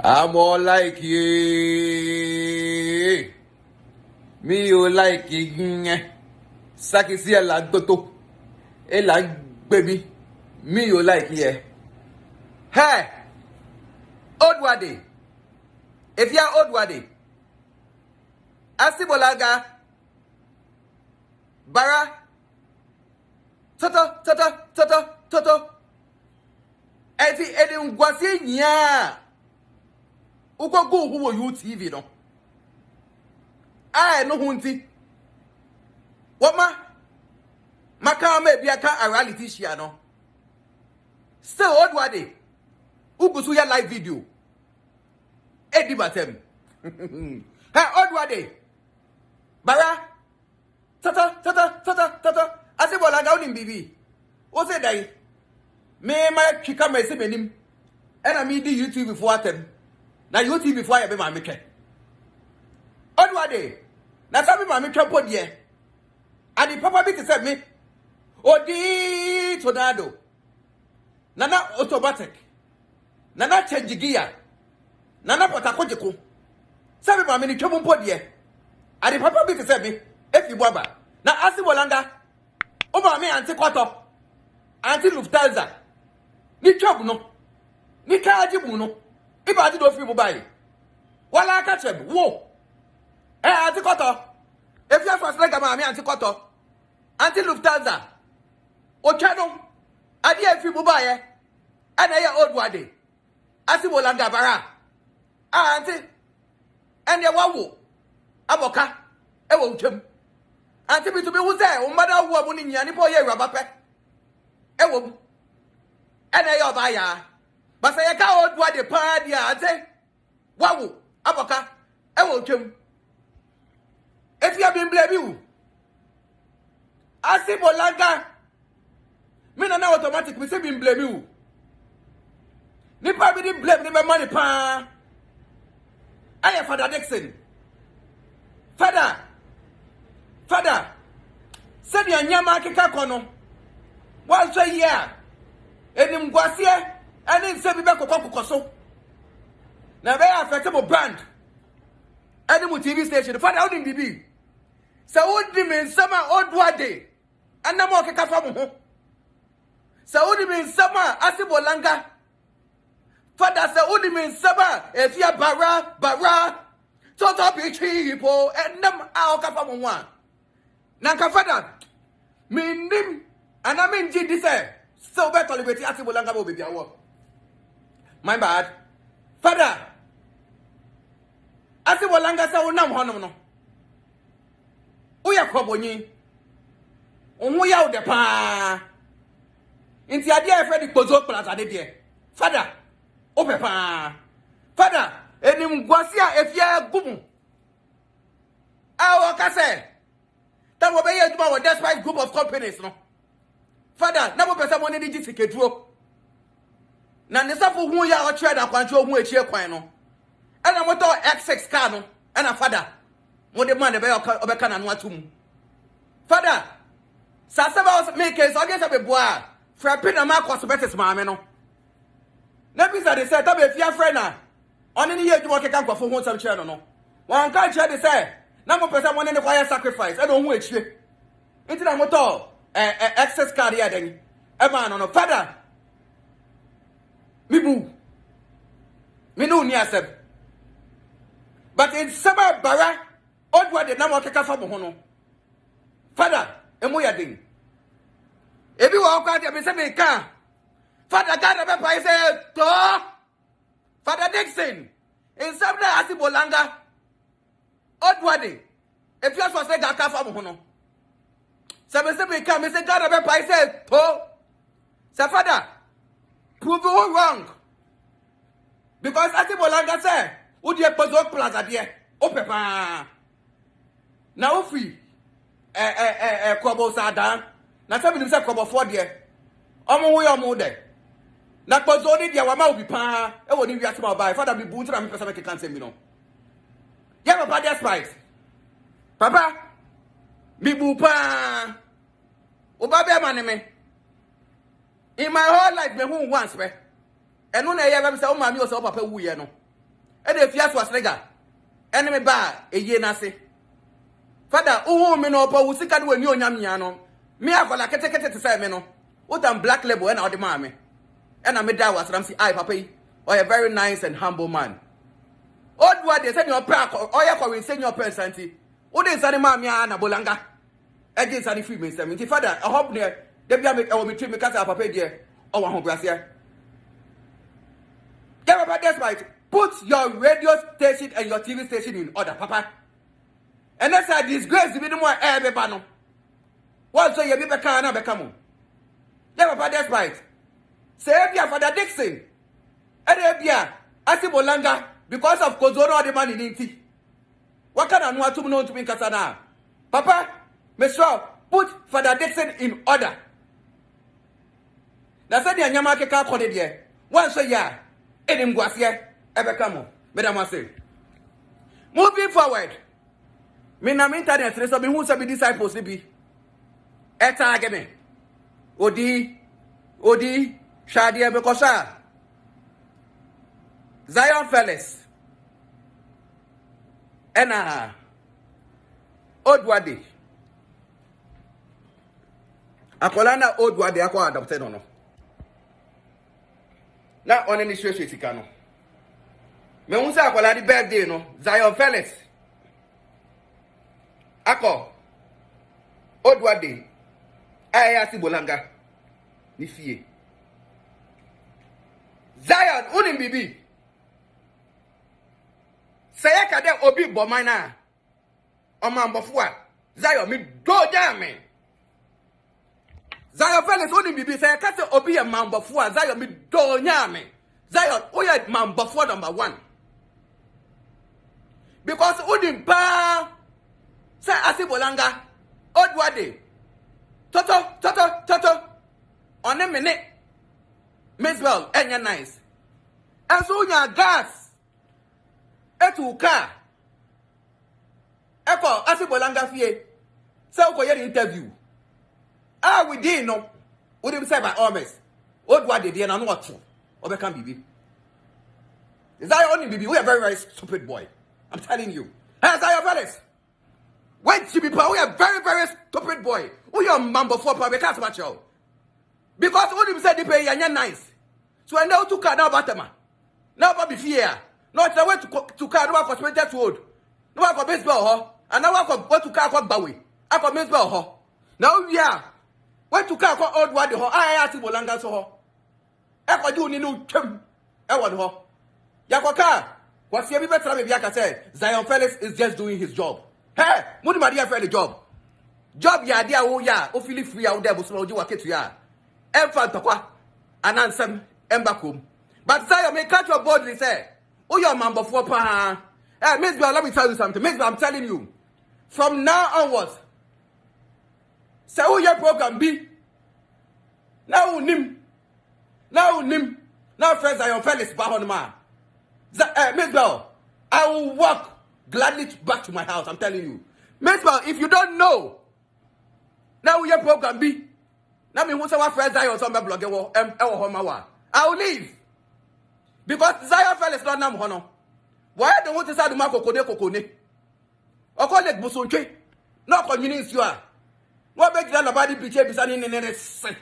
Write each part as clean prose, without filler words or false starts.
I'm all like you. Me you like you. Saki si la toto. E la baby. Me you like you. Hey. Old wadi. If you are old wadi. Asibolaga. Bara. Toto. Edi ngwasi nya. Uko go who you TV no. I no hunti. What Maka me biaka a reality share no. Still old wadi. Ugusu ya live video. Edi batem. Hey old wadi. Bara. Toto. Asibola ga unim bibi. O say dai. Me ma twika ma ese menim. E na me di YouTube before atem. Na YouTube before ya be ma meke. Odwade. Na sabi ma me twa podie. Adi papa bi te say me. Odi tornado. Nana automatic. Nana change gear. Nana potakojeko. Sabi ma me ni twa podie. Adi papa bi te say me. Efi boaba. Na Asibolanga. Oba me anti kwato. Anti Lufthansa. Ni Ch0p no. Ni kaji bu no. Iba di do fi mobile. Wala ka Ch0p wo. Anti kwato. If you first like me anti kwato. Anti Lufthansa. O chano. Adi e fi mobile. Ana ya old wade. Asibolanga bara. Anti. Ene wawo. Aboka. Ewo uchem. Anti bi to be wo say o mada wo mu ni nyane po ye raba pe. Ewo. Ene yo ba ya. Ba say ka o dua de pa dia ante. Wawo aboka. Ewo twem. If you been blame you. Asibolanga. Me na automatic me say been blame you. Ni pa bi di blame ni me money pa. Aye Fadda Dickson. Fadda, said your nyama keka kono. While say yeah, and in Guasia, and in Sebibako Kokoso. Now they are affectable brand. Animal TV station, Fadda out in BB. So would be mean summer old wade, and no more keka from home. So would mean summer Asibolanga. Fadda so would mean summer if you are bara. Toto Ch0p and them out from one. Nanka Fadda, nim, and I mean this so better liberty Asibolanga will be their work. My bad. Fadda, Asibolanga sa unam hono. Uya kobonyi. Umuya ude pa. Inti adia Freddy Kozo Plaza de die. Fadda, ope pa. Fadda, enim gwasia efia gumu. Awo kase. That will be a despite group of companies, no. Fadda, never person money di ticket draw. Na nisa fu hu ya o trade akwancho hu echie kwan no. Ana moto X6 car no, ana Fadda. Mo de man de be obeka na no atum. Fadda, sasaba make so against be boa. Frappe na ma cosmetics maame no. Na bi say they say that be fia friend na. Oni ni ye dwuma keka kwafo hu sam channel no. Wan ka che de say na mo person money ne kwaya sacrifice. E don hu echie. Inti na moto access card ya den. E ma no Fadda. Mi no ni asem. But in summer bara odwa de na mo keka fa mo ho no. Fadda, emu ya den. Ebi wa kwa de be se me kan. Fadda ga na be pa say to. Fadda Dickson. In some na Asibolanga. Odwade. If you was say ga ka fa mo ho no. Se me kan me say ga na be pa say to. Say Fadda. Prove you wrong. Because Asibolanga say, "Would you pose up plaza there? Ope pa." Na ofi kobo sada. Na sabi nim say kobo 4 there. Omo wo yo mo there. Na pozo ni dia wa ma obi pa. E wo ni wi asema ba. Fadda bi bu ntra me pesa make cancel me no. Yeah, papa there's price. Papa, mi bu pa. Oba be man me. In my whole life me who once me. eno na ye be say o mami o say o papa wuye no e de fia so asrega ene me ba eye na se Fadda uhu me no pa wusika de wani onyam nya no me akola kete te say me no utam black label na ode ma me na me da wasram si ai papa yi a very nice and humble man odwa de say your pra oya ko we say your person anti wo de sane ma me na bolanga e sane free me say me Fadda I hope ne de bia me e wo me treat me kasa papa de o wa ho brase yeah, papa, that's right. Put your radio station and your TV station in order, papa. And that's a disgrace to be the more air banner. What so you be back now, become? Yeah, papa, that's right. Say, Afia Fadda Dickson. And Afia, I see Bolanga because of Kozoro the money in tea. What can I know to know to be Kasana? Papa, Mr. Put Fadda Dickson in order. Now, say the Yamaka can't call it yet. Once a year. Edim Guasia, Ebekamo, Madame say. Moving forward, Minam internet, so be who shall be disciples to be. Eta agame. Odi, Shadia Bekosa. Zion Fellas. Ena Odwadi. Akolana Odwadi akwa adopted or no. Na on any straight sikano. Me unsa akola di birthday no, Zion Fellas. Ako Odwade. Aya si bolanga. Ni fie. Zion unim bibi. Saya ka de obi bomana. Omambofua. Zion mi do jame. Zion Fellas unim bibi saya ka se obi ya mambofua. Zion mi do nyame. Zion oya mambofua number 1. Because unim pa say asibolanga Odwade. Toto. On a minute. Misbel, enya nice. And so nya gas. Etu car. Eko asibolanga fie. Say ko ye interview. We did no. What do you say by almost? Odwade dey na no otu. Obekam bibi. Is that only bibi? We are very stupid boy. I'm telling you. Hey, Zion Fellas. When Ch0p, we are very stupid boy. We are mambo for probably can't match you. Because what you said they pay you nice. So I know to car now batama. Now baby fear. Not the way to car no for 20 road. No one for baseball ho. And now one for to car for Bawi. I for baseball ho. Now yeah. When to car for old word ho. I ask bolanga so ho. E ko do ni no twam. E won ho. Yakoka. What's your better baby aka say Zion Fellas is just doing his job. Hey, Mudi Maria for the job. Job ya dia wo ya, o feel free out there bo so oji wake to ya. Emfa tokwa anansem embakom. But Zion may catch your boldly say, "Oh your man before pa." Hey, Miss Bell, let me tell you something. Miss Bell, I'm telling you. From now onwards, say who your program be. Now nim. Now friends Zion Fellas ba on ma. Miss Bell, I will walk gladly back to my house. I'm telling you. Miss Bell, if you don't know, now your program be. Now me who say what friends Zion some blog I will leave. Because Zion Fellas not nam hono. Why don't want to say the man kokone? Or call it busonche. No convenience you are. What makes that nobody picture beside in any say?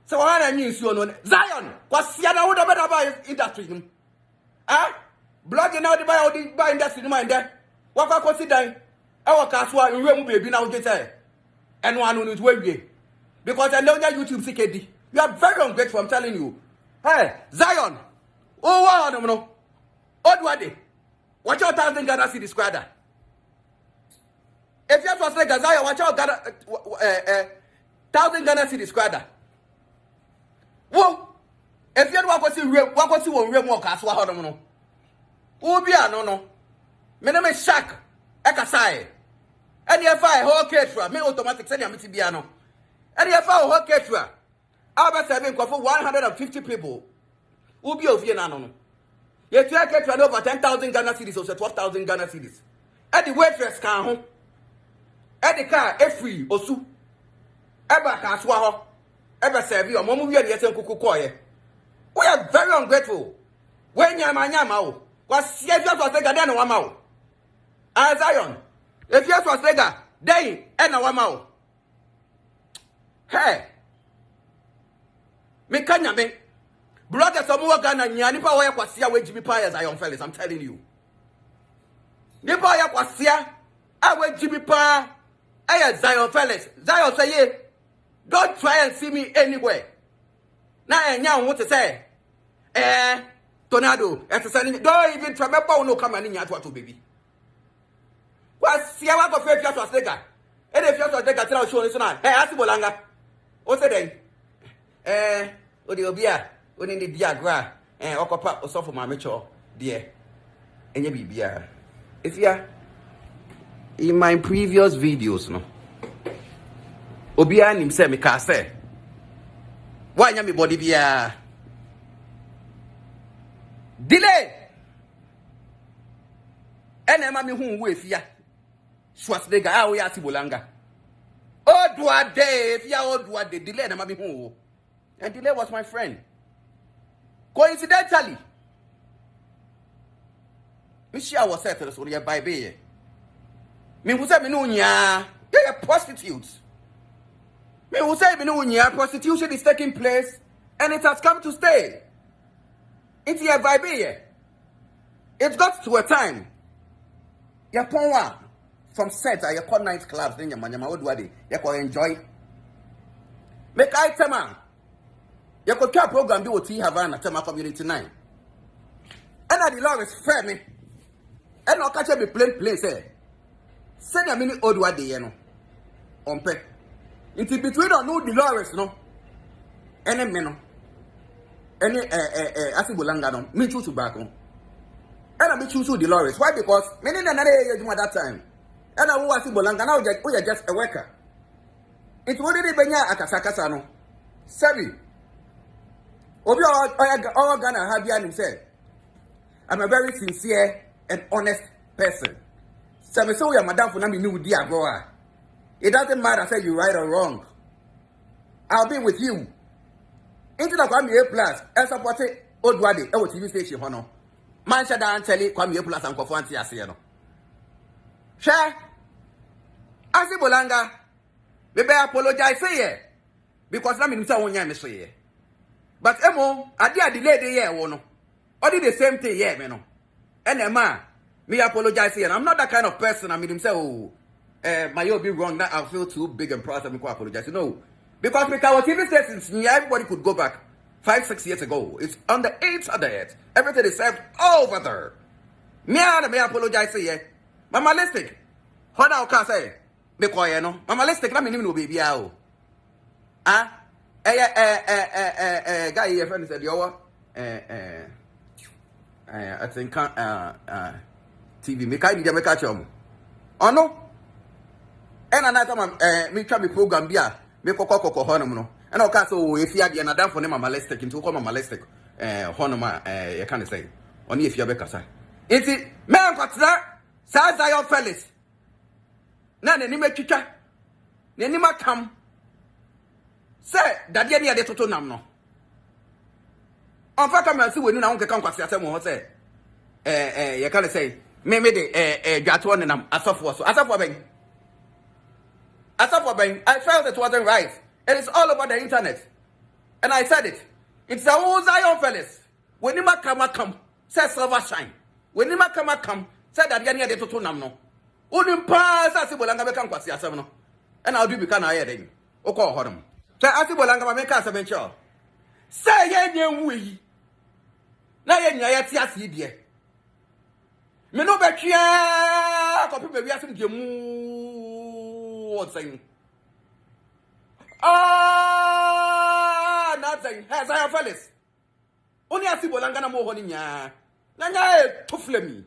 So what I mean you know Zion, what's the other about industry? Blogging now the buy industry mind there. What I consider our caswa in room baby now get and one on it way. Because I know that YouTube CKD. You are very ungrateful, I'm telling you. Hey, Zion. Oh, wow, no. Odwade. Watch out 1,000 Ghana city squatter. If you have like Zion, watch out 1,000 Ghana city squatter. Whoa. If you want to see one real walk as well, no. Who be a no. My name is Shaq. Ekasai. And if I whole caterer, me automatic send you to Biano. And if I whole caterer, I'll be serving for 150 people. Who be of Vienna? You try caterer over 10,000 Ghana cedis or 12,000 Ghana cedis. At the waitress car home. At the car, free or Eba Kaswaho. Eba serve you, Momu, yes, and Kuku. We are very ungrateful. When Yamanyama, was yes, was the Garden of Wamao. As Zion, if yes was Lega, day and a Wamao. Hey, me kanya me. Brother Samoa Ghana, Yanipa Wasia, where Jimmy Pie as Zion fellas, I'm telling you. Nipa Wasia, I went Jimmy Pie, I Zion fellas. Zion say, don't try and see me anywhere. Now, I know what to say. Tornado, don't even try my phone, no come in your to baby. What's the amount of faith you have to take? And if you have to take a tell show, listen, hey, ask Bolanga. What's the day? Odiobia, when in the diagram, and Okopa or for my mature, dear. And you be beer. If you are in my previous videos, no. Obia himself, me can say. Why am I body beer? Delay. And I'm a who with ya. Schwarzenegger, how we are Tibolanga. Oh, do a day, if you are do a day, delay, and I'm a who. And delay was my friend. Coincidentally, Michelle was settled so you're by bay. Me who said, Minunia, they're prostitutes. Me who say, Minunia, prostitution is taking place and it has come to stay. It's your vibe. It got to a time. You pon from set you call night clubs, then you man, what do they? You can enjoy. Make item man. You could care program do what you have on Tema Community 9. And at the law is fair me. And I'll catch me plain place. Send a minute old what they you know. On pay. Into between or no Dolores no. Any meno. Any Asibulanga no. Me choose tobacco. And I choose Dolores. Why? Because many another age at that time. And I was Asibulanga now we are just a worker. It wouldn't be benya akasakasa no. Sorry. Obi all Ghana have you said. I'm a very sincere and honest person. So me say we are madam for na me new dear bro. It doesn't matter say you right or wrong. I'll be with you. Into the Kwame A+ and support it Odwade e TV station hono. Man shada and tell it Kwame A+ and Kofo anti ase no. Share. Asibolanga. Me be apologize say because na me say wonya me say. But emo ade delay dey here wo no. Or did the same thing here me no. And Emma me apologize here. I'm not that kind of person. I mean say oh my be wrong that I feel too big and proud of me to apologize. No. Because our TV stations, everybody could go back 5-6 years ago. It's on the internet. Everything is served over there. Me apologize here. Mama listic. What I can say? Me quiet no. Mama listic. Let me know baby how. Ah. Guy here friend said yo. I think TV. Me can't me catch him. Oh no. And another time me try me program bia. Me koko honum no and o ka so efia de na dan for ne mamalistic into ko mamalistic honum you can say oni efia be kasa enti me nkwatra sa Zion fellas na ni metwitwa na ni makam say dade ne de toto nam no on fa kam asi wenu na won keka nkwase asem ho say you can say me de dwato ne nam asofo so asofo ben I felt it wasn't right. It is all over the internet. And I said it. It's a whole Zion fellas. When you come, say silver shine. When you come, say that you're near the total no. Unim pass Asibolanga become quasi a seven. And I'll do become a heading. O call Hodam. Say Asibolanga make us a venture. Say ye we. Now you're Tiasi dear. Me no betia copy baby asking you. Saying, nothing. Has I fellas? Only Asibolanga na mo honi nya. Nanya tufle mi.